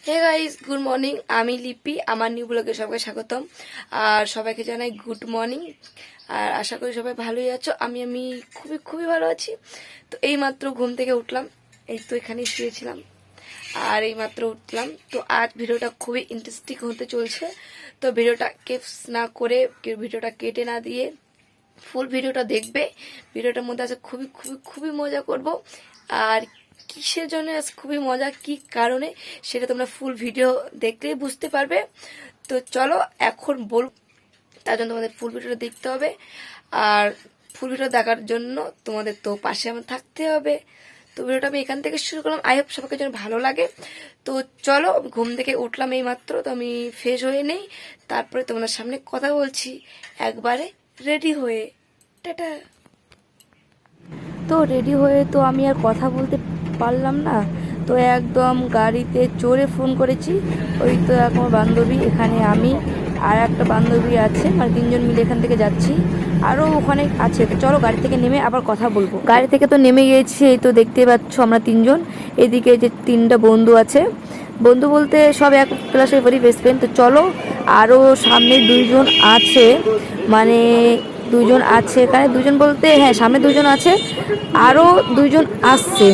Hey guys, good morning. আমি লিপি, আমার নিউ ব্লগে সবাইকে স্বাগতম। আর সবাইকে জানাই গুড মর্নিং। আর আশা করি সবাই ভালোই আছো। আমি খুবই খুবই ভালো আছি। তো এই মাত্র ঘুম থেকে উঠলাম, এই তো এখানে শুয়েছিলাম আর এই মাত্র উঠলাম। তো আজ ভিডিওটা খুবই ইন্টারেস্টিং হতে চলছে। তো ভিডিওটা কেপস না করে, ভিডিওটা কেটে না দিয়ে ফুল ভিডিওটা দেখবে। ভিডিওটার মধ্যে আছে খুবই খুবই খুবই মজা করব। আর কিসের জন্য আজ খুবই মজা, কি কারণে, সেটা তোমরা ফুল ভিডিও দেখলেই বুঝতে পারবে। তো চলো এখন বল, তার জন্য তোমাদের ফুল ভিডিওটা দেখতে হবে। আর ফুল ভিডিও দেখার জন্য তোমাদের তো পাশে আমার থাকতে হবে। তো ভিডিওটা আমি এখান থেকে শুরু করলাম। আই হোপ সবাইকে যেন ভালো লাগে। তো চলো, ঘুম থেকে উঠলাম এই মাত্র, তো আমি ফ্রেশ হয়ে নেই, তারপরে তোমাদের সামনে কথা বলছি একবারে রেডি হয়ে। টাটা। তো রেডি হয়ে তো আমি আর কথা বলতে পারলাম না, তো একদম গাড়িতে চড়ে ফোন করেছি। ওই তো এখন বান্ধবী, এখানে আমি আর একটা বান্ধবী আছে, মানে তিনজন মিলে এখান থেকে যাচ্ছি। আরও ওখানে আছে, তো চলো গাড়ি থেকে নেমে আবার কথা বলবো। গাড়ি থেকে তো নেমে গিয়েছি, এই তো দেখতে পাচ্ছ আমরা তিনজন। এদিকে যে তিনটা বন্ধু আছে, বন্ধু বলতে সব এক ক্লাসের পরই বেস্ট ফ্রেন্ড। তো চলো, আরও সামনে দুইজন আছে, মানে দুজন আছে এখানে, দুজন বলতে হ্যাঁ সামনে দুজন আছে, আরও দুইজন আসছে।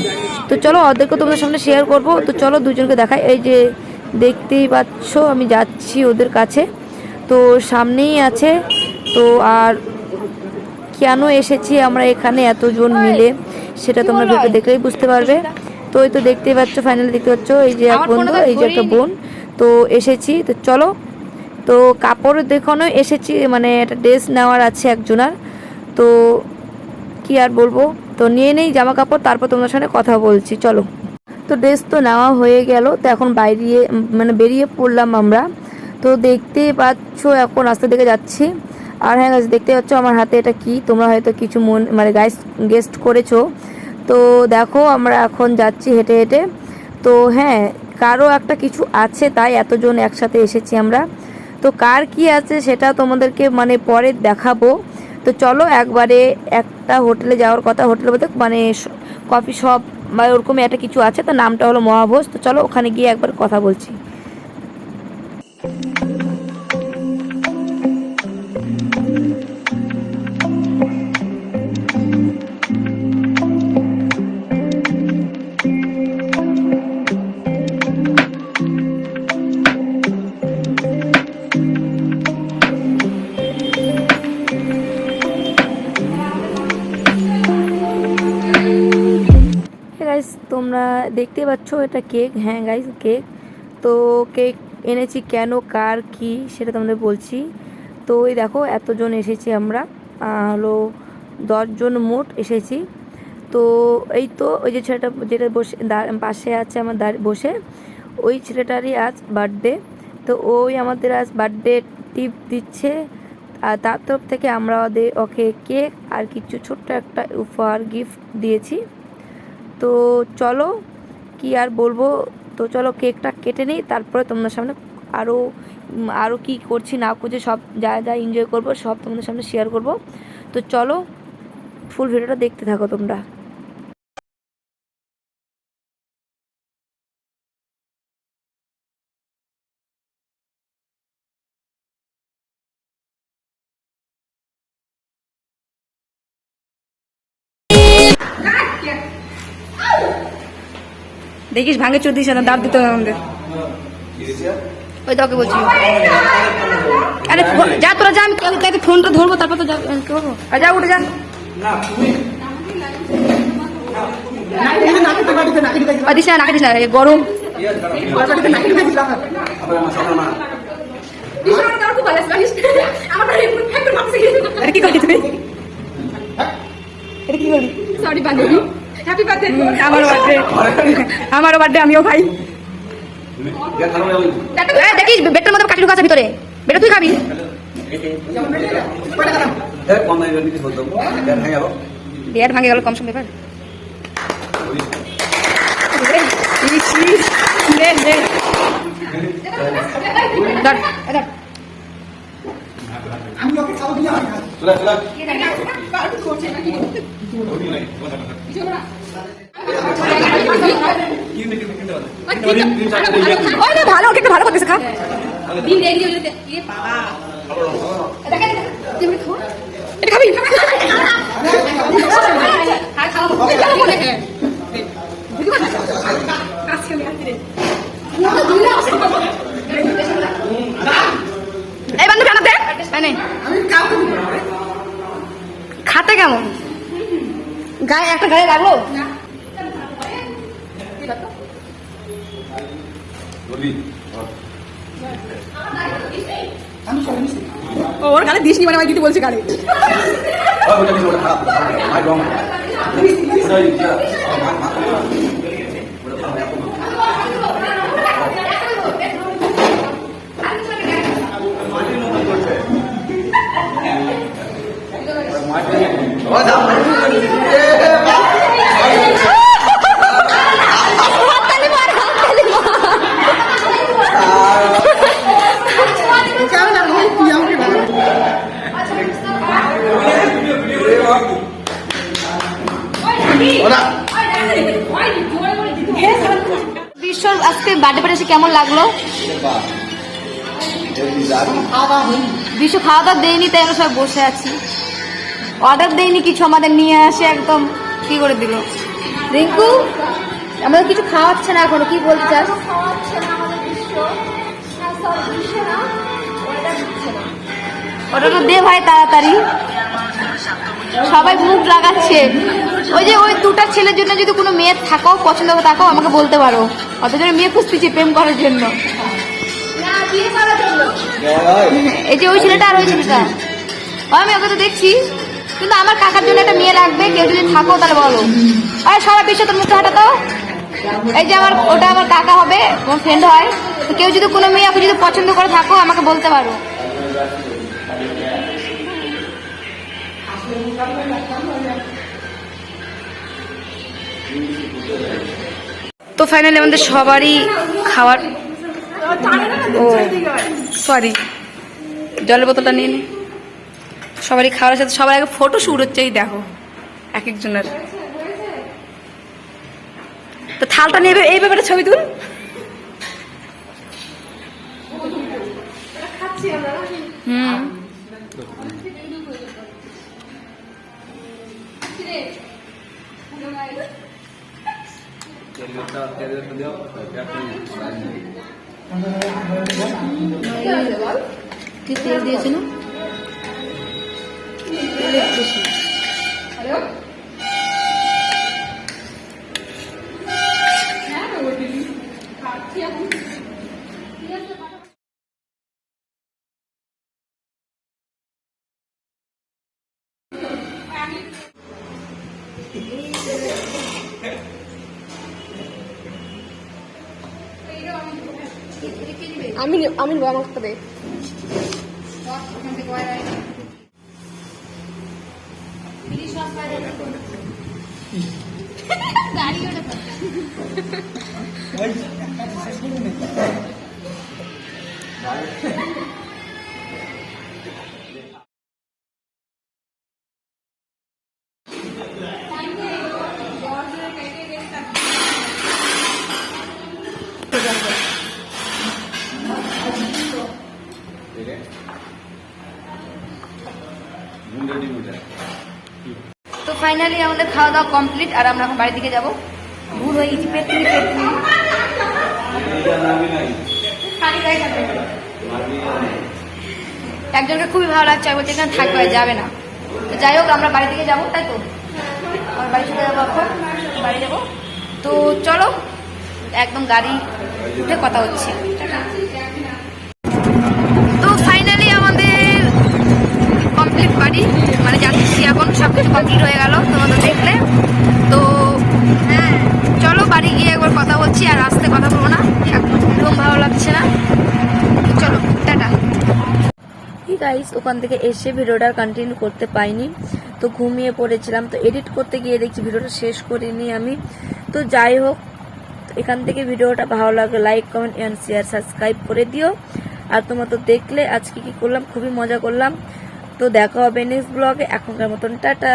তো চলো ওদেরকে তোমাদের সামনে শেয়ার করব। তো চলো দুজনকে দেখাই, এই যে দেখতেই পাচ্ছ আমি যাচ্ছি ওদের কাছে, তো সামনেই আছে। তো আর কেন এসেছি আমরা এখানে এতজন মিলে, সেটা তোমরা ভিডিও দেখলেই বুঝতে পারবে। তো এই তো দেখতেই পাচ্ছ, ফাইনালি দেখতে পাচ্ছ এই যে এক বন্ধু, এই যে একটা বোন। তো এসেছি, তো চলো। তো কাপড় দেখানো এসেছি, মানে একটা ড্রেস নেওয়ার আছে একজনার। তো কি আর বলবো, তো নিয়ে নেই জামা কাপড়, তারপর তোমাদের সাথে কথা বলছি। চলো, তো ড্রেস তো নেওয়া হয়ে গেল, তো এখন মানে বেরিয়ে পড়লাম আমরা। তো দেখতেই পাচ্ছ এখন রাস্তা দিকে যাচ্ছি। আর হ্যাঁ গাইস, দেখতে পাচ্ছ আমার হাতে এটা কি, তোমরা হয়তো কিছু মানে গেস্ট করেছো। তো দেখো আমরা এখন যাচ্ছি হেঁটে হেঁটে। তো হ্যাঁ, কারো একটা কিছু আছে, তাই এতজন একসাথে এসেছি আমরা। তো কার কি আছে সেটা তোমাদেরকে মানে পরে দেখাবো। তো চলো একবারে একটা হোটেলে যাওয়ার কথা, হোটেল বলতে মানে কফি শপ বা ওরকম একটা কিছু আছে, তো নামটা হলো মহাভোজ। তো চলো ওখানে গিয়ে একবার কথা বলছি। গাইস তোমরা দেখতে পাচ্ছ এটা কেক, হ্যাঁ গাইস কেক। তো কেক এনেছি কেন, কার কি, সেটা তোমাদের বলছি। তো ওই দেখো এতজন এসেছি আমরা, হলো 10 জন মোট এসেছি। তো এই তো ওই যে ছেলেটা যেটা বসে পাশে আছে আমার বসে, ওই ছেলেটারই আজ বার্থডে। তো ওই আমাদের আজ বার্থডে টিপ দিচ্ছে, আর তার তরফ থেকে আমরা ওকে কেক আর কিছু ছোট্ট একটা উপহার গিফট দিয়েছি। তো চলো কি আর বলবো, তো চলো কেকটা কেটে নিই, তারপরে তোমাদের সামনে আরও আরও কী করছি না করছি সব যা যা এনজয় করবো সব তোমাদের সামনে শেয়ার করব। তো চলো ফুল ভিডিওটা দেখতে থাকো তোমরা। দেখিস ভাঙে চোদ্দিস না, দাঁত দিতে হবে আমাদের। ওই তোকে বলছি, আরে যা তোরা যা, আমি ফোনটা ধরবো, তারপর তো করবো। আর যা উঠে যা, দিস না, নাকি দিস না, গরম। কি করবি তুই, কি করবি? সরি বান্ধবী, হ্যাপি বার্থডে। আমারও বার্থডে, আমিও খাই। দেখিস বেটার মধ্যে কাঠি ঢুকা আছে ভিতরে, বেটা তুই খাবি। বিয়ার ভাঙে গেল কম সময় ব্যাপার। ভালো ওকে একটু ভালো করতেছে খা এটা খাবি এই বান্ধবী আনা দেখ খাতে কেমন গায়ে একটা গায়ে লাগলো ওর গালে দিস নি মানে দিতে বলছে গালে বিশ্বর আজকে বার্থডে পার্টি এসে কেমন লাগলো? বিশ্ব খাওয়া দাওয়া দেয়নি, তাই আমরা সবাই বসে আছি। অর্ডার দেয়নি কিছু, আমাদের নিয়ে আসে একদম কি করে দিল। রিঙ্কু আমাদের কিছু খাওয়াচ্ছে না এখনো, কি বলতে চাস? অর্ডারটা দে ভাই তাড়াতাড়ি, সবাই মুখ লাগাচ্ছে। ওই যে ওই দুটা ছেলের জন্য যদি কোনো মেয়ে থাকো, পছন্দ করে থাকো, আমাকে বলতে পারো। অত জন্য মেয়ে খুঁজতেছি প্রেম করার জন্য। এই যে ওই ছেলেটা আর ওই ছেলেটা, আমি ওকে তো দেখছি, কিন্তু আমার কাকার জন্য একটা মেয়ে লাগবে। কেউ যদি থাকো তাহলে বলো। আর সবাই বিশ্ব তোর মুখটা হাঁটাতো। এই যে আমার ওটা আমার কাকা হবে, আমার ফ্রেন্ড হয়। তো কেউ যদি কোনো মেয়ে ওকে যদি পছন্দ করে থাকো, আমাকে বলতে পারো। তো ফাইনালি আমাদের সবারই খাওয়ার, ও সরি জলের বোতলটা নিয়ে নে। সবারই খাওয়ার সাথে সবার আগে ফটো শুট হচ্ছে, এই দেখো এক একজনের। তো থালটা নেবে, এই ব্যাপারে ছবি তুল। হুম কি তেল দিয়েছে না? আমি আমাকে দে। তো ফাইনালি আমাদের খাওয়া দাওয়া কমপ্লিট, আর আমরা এখন বাড়ির দিকে যাবো। ভুল হয়ে গেছি, পেটনি পেটনি একজনকে খুবই ভালো লাগছে, আর বলছে এখানে থাকবে, যাবে না। তো যাই হোক, আমরা বাড়ি থেকে যাবো, তাই তো আমার বাড়ি চলে যাবো, এখন বাড়ি যাবো। তো চলো একদম গাড়ি উঠে কথা হচ্ছে। তো ফাইনালি আমাদের কমপ্লিট বাড়ি, মানে যাচ্ছি এখন, সব কিছু কমপ্লিট হয়ে গেল তোমাদের দেখলে। তো হ্যাঁ চলো বাড়ি গিয়ে একবার কথা বলছি, আর আসতে কথা বলবো না, একদম ভালো লাগছে না। চলো টাটা। গাইস ওখান থেকে এসে ভিডিওটা কন্টিনিউ করতে পাইনি, তো ঘুমিয়ে পড়েছিলাম। তো এডিট করতে গিয়ে দেখছি ভিডিওটা শেষ করিনি আমি। তো যাই হোক, এখান থেকে ভিডিওটা ভালো লাগে like comment and share subscribe করে দিও। আর তোমরা তো দেখলে আজকে কি করলাম, খুবই মজা করলাম। তো দেখা হবে নেক্সট ব্লগে, এখনকার মতন টাটা।